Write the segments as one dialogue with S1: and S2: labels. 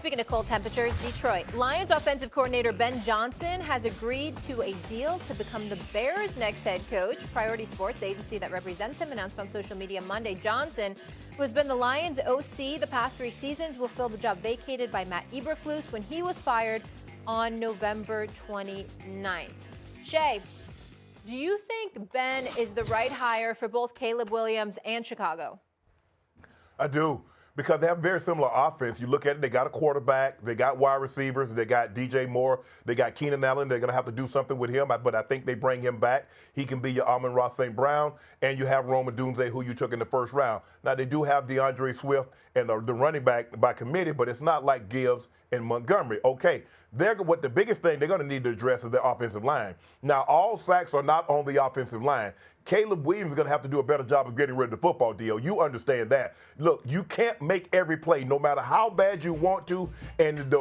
S1: speaking of cold temperatures, Detroit. Lions offensive coordinator Ben Johnson has agreed to a deal to become the Bears' next head coach. Priority Sports, the agency that represents him, announced on social media Monday Johnson, who has been the Lions' OC the past 3 seasons, will fill the job vacated by Matt Eberflus when he was fired on November 29th. Shay, do you think Ben is the right hire for both Caleb Williams and Chicago?
S2: I do, because they have a very similar offense. You look at it, they got a quarterback, they got wide receivers, they got DJ Moore, they got Keenan Allen. They're going to have to do something with him, but I think they bring him back. He can be your Amon-Ra St. Brown, and you have Rome Odunze, who you took in the first round. Now, they do have DeAndre Swift and the running back by committee, but it's not like Gibbs and Montgomery. Okay, what the biggest thing they're going to need to address is their offensive line. Now, all sacks are not on the offensive line. Caleb Williams is going to have to do a better job of getting rid of the football deal. You understand that. Look, you can't make every play, no matter how bad you want to. And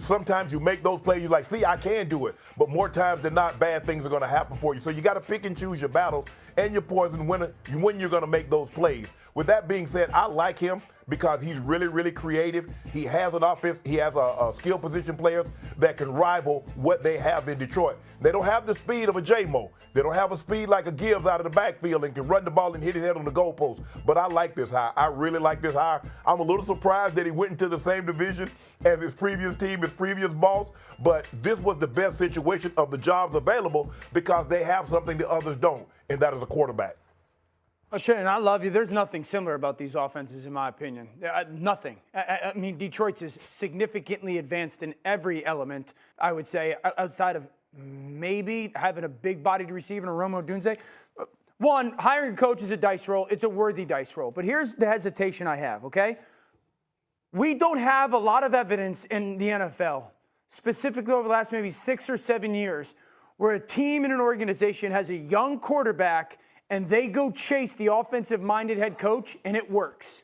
S2: sometimes you make those plays, you're like, see, I can do it. But more times than not, bad things are going to happen for you. So you got to pick and choose your battles and your poison when you're going to make those plays. With that being said, I like him because he's really, really creative. He has an offense. He has a skill position player that can rival what they have in Detroit. They don't have the speed of a J-Mo. They don't have a speed like a Gibbs out of the backfield and can run the ball and hit his head on the goalpost. But I like this hire. I really like this hire. I'm a little surprised that he went into the same division as his previous team, his previous boss. But this was the best situation of the jobs available because they have something that others don't, and that is a quarterback.
S3: Shannon, I love you. There's nothing similar about these offenses, in my opinion. Nothing. I mean, Detroit's is significantly advanced in every element, I would say, outside of maybe having a big-bodied receiver in Rome Odunze. One, hiring a coach is a dice roll. It's a worthy dice roll. But here's the hesitation I have, okay? We don't have a lot of evidence in the NFL, specifically over the last maybe 6 or 7 years, where a team and an organization has a young quarterback and they go chase the offensive-minded head coach, and it works.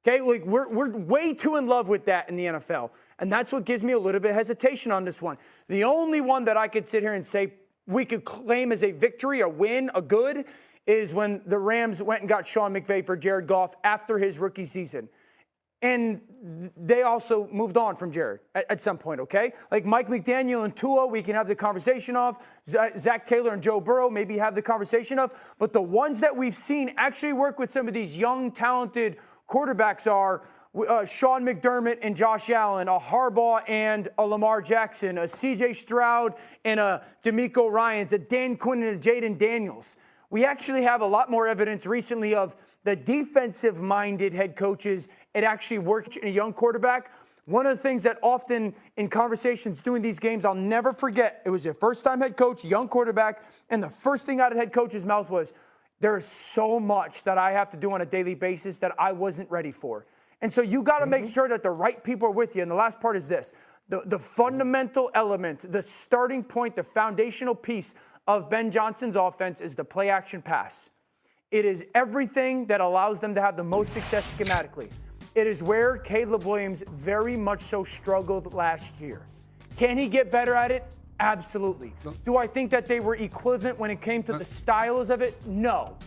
S3: Okay, like we're way too in love with that in the NFL, and that's what gives me a little bit of hesitation on this one. The only one that I could sit here and say we could claim as a victory, a win, a good, is when the Rams went and got Sean McVay for Jared Goff after his rookie season. And they also moved on from Jared at some point, okay? Like Mike McDaniel and Tua, we can have the conversation of. Zach Taylor and Joe Burrow, maybe have the conversation of. But the ones that we've seen actually work with some of these young, talented quarterbacks are Sean McDermott and Josh Allen, a Harbaugh and a Lamar Jackson, a C.J. Stroud and a DeMeco Ryans, a Dan Quinn and a Jaden Daniels. We actually have a lot more evidence recently of the defensive-minded head coaches. It actually worked in a young quarterback. One of the things that often in conversations doing these games, I'll never forget, it was a first-time head coach, young quarterback, and the first thing out of the head coach's mouth was, there is so much that I have to do on a daily basis that I wasn't ready for. And so you got to make sure that the right people are with you. And the last part is this. The fundamental element, the starting point, the foundational piece of Ben Johnson's offense is the play-action pass. It is everything that allows them to have the most success schematically. It is where Caleb Williams very much so struggled last year. Can he get better at it? Absolutely. Do I think that they were equivalent when it came to the styles of it? No.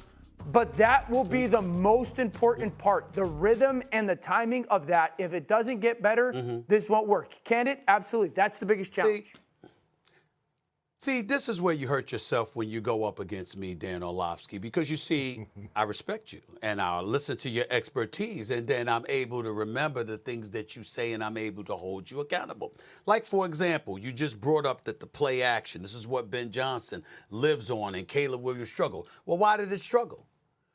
S3: But that will be the most important part, the rhythm and the timing of that. If it doesn't get better, this won't work. Can it? Absolutely. That's the biggest challenge.
S4: See, this is where you hurt yourself when you go up against me, Dan Orlovsky, because you see, I respect you and I'll listen to your expertise, and then I'm able to remember the things that you say and I'm able to hold you accountable. Like, for example, you just brought up that the play action, this is what Ben Johnson lives on and Caleb Williams struggled. Well, why did it struggle?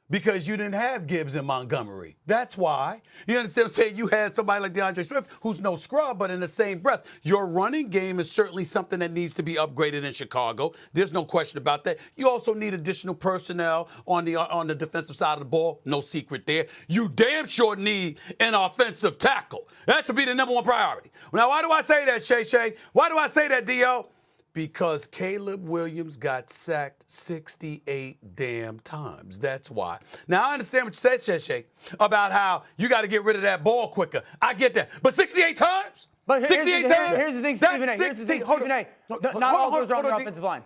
S4: Because you didn't have Gibbs and Montgomery. That's why. You understand what I'm saying? You had somebody like DeAndre Swift, who's no scrub, but in the same breath, your running game is certainly something that needs to be upgraded in Chicago. There's no question about that. You also need additional personnel on the defensive side of the ball. No secret there. You damn sure need an offensive tackle. That should be the number one priority. Now, why do I say that, Shay? Why do I say that, D.O.? Because Caleb Williams got sacked 68 damn times. That's why. Now, I understand what you said, Shay, about how you got to get rid of that ball quicker. I get that. But 68 times?
S3: But here's the thing, Stephen A. Here's the thing, Stephen A. Not all goes wrong on the offensive line.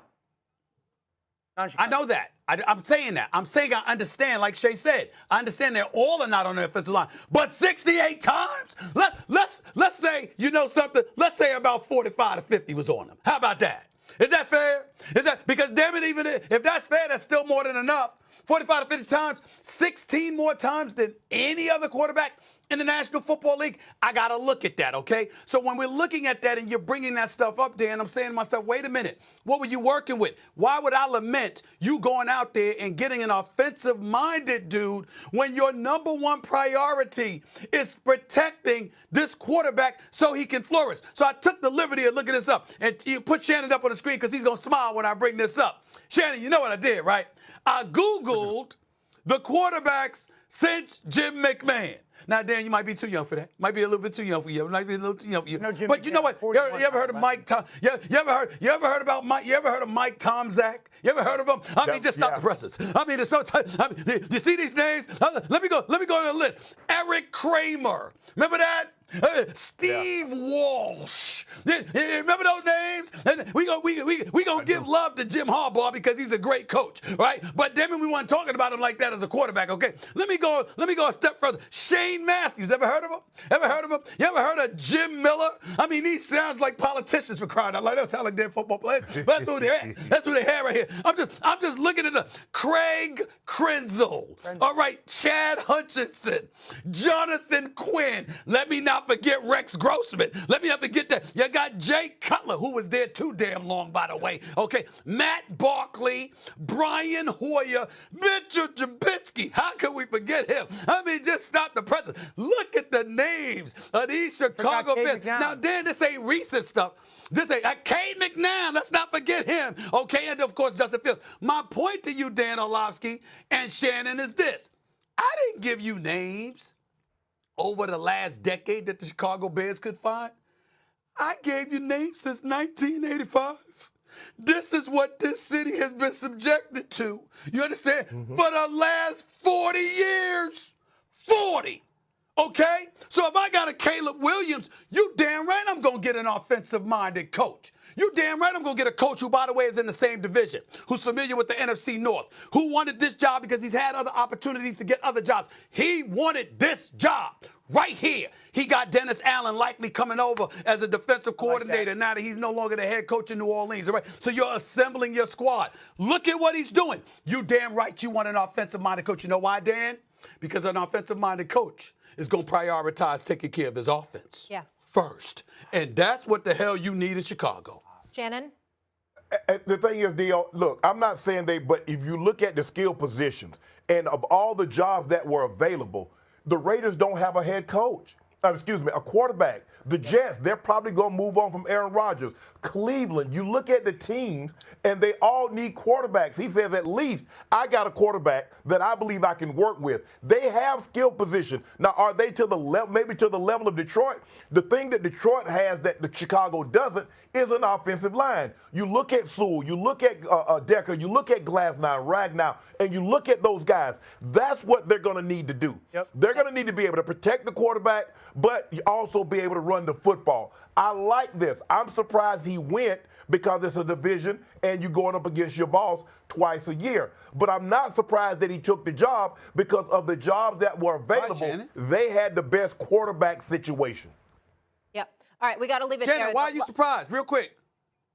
S4: I know that. I'm saying that. I'm saying I understand, like Shay said. I understand they're all are not on the offensive line. But 68 times? Let's say, you know something? Let's say about 45 to 50 was on them. How about that? Is that fair? Because damn it, even if that's fair, that's still more than enough. 45 to 50 times, 16 more times than any other quarterback in the National Football League. I got to look at that, okay? So when we're looking at that and you're bringing that stuff up, Dan, I'm saying to myself, wait a minute. What were you working with? Why would I lament you going out there and getting an offensive-minded dude when your number one priority is protecting this quarterback so he can flourish? So I took the liberty of looking this up. And you put Shannon up on the screen because he's going to smile when I bring this up. Shannon, you know what I did, right? I Googled the quarterbacks since Jim McMahon. Now, Dan, you might be too young for that. Might be a little bit too young for you. Might be a little too young for you. But you know what? You ever heard of Mike Tom? You ever heard about Mike? You ever heard of Mike Tomczak? You ever heard of him? I mean, just stop the presses. I mean, it's so. You see these names? Let me go on the list. Eric Kramer. Remember that? Steve Walsh. Remember those names? And we gonna give love to Jim Harbaugh because he's a great coach, right? But then we weren't talking about him like that as a quarterback, okay? Let me go a step further. Shane Matthews, ever heard of him? You ever heard of Jim Miller? I mean, he sounds like politicians for crying out loud. They don't sound like they're football players. But that's who they have. That's who they have right here. I'm just looking at the Craig Krenzel. All right, Chad Hutchinson, Jonathan Quinn. Let me not forget Rex Grossman. Let me not forget that. You got Jay Cutler, who was there too damn long, by the way. Okay, Matt Barkley, Brian Hoyer, Mitchell Trubisky. How can we forget him? I mean, just stop the presses. Look at the names of these Chicago Bears. Now, Dan, this ain't recent stuff. This ain't Cade McNown. Let's not forget him. Okay, and of course, Justin Fields. My point to you, Dan Orlovsky and Shannon, is this. I didn't give you names over the last decade that the Chicago Bears could find. I gave you names since 1985. This is what this city has been subjected to. You understand? For the last 40 years. 40. Okay? So if I got a Caleb Williams, you damn right I'm going to get an offensive-minded coach. You damn right I'm going to get a coach who, by the way, is in the same division, who's familiar with the NFC North, who wanted this job because he's had other opportunities to get other jobs. He wanted this job right here. He got Dennis Allen likely coming over as a defensive coordinator now that he's no longer the head coach in New Orleans. All right? So you're assembling your squad. Look at what he's doing. You damn right you want an offensive-minded coach. You know why, Dan? Because an offensive-minded coach is going to prioritize taking care of his offense first. And that's what the hell you need in Chicago.
S1: Shannon?
S2: The thing is, Dio, look, I'm not saying but if you look at the skill positions and of all the jobs that were available, the Raiders don't have a head coach. A quarterback. The Jets, they're probably going to move on from Aaron Rodgers. Cleveland, you look at the teams, and they all need quarterbacks. He says, at least I got a quarterback that I believe I can work with. They have skill position. Now, are they to the level, maybe to the level of Detroit? The thing that Detroit has that the Chicago doesn't is an offensive line. You look at Sewell, you look at Decker, you look at Glasnow, Ragnow, and you look at those guys. That's what they're going to need to do. They're going to need to be able to protect the quarterback, but also be able to run the football. I like this. I'm surprised he went because it's a division and you're going up against your boss twice a year. But I'm not surprised that he took the job because of the jobs that were available. They had the best quarterback situation.
S1: Yep. All right, we got to leave it
S4: Shannon,
S1: there.
S4: why are you surprised? Real quick.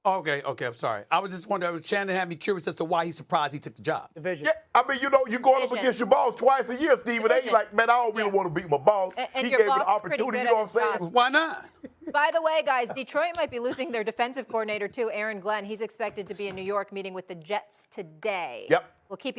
S4: Okay, I'm sorry. I was just wondering, Shannon had me curious as to why he's surprised he took the job.
S3: Division.
S2: Yeah, I mean, you know, you're going up against your boss twice a year, Stephen A. Like, man, I don't really want to beat my boss.
S1: And
S2: he
S1: your
S2: gave
S1: boss
S2: me the
S1: is pretty
S2: opportunity,
S1: good
S2: you know
S1: at
S2: what I'm
S1: his
S2: saying?
S4: Why not?
S1: By the way, guys, Detroit might be losing their defensive coordinator, too, Aaron Glenn. He's expected to be in New York meeting with the Jets today.
S2: Yep.
S1: We'll keep you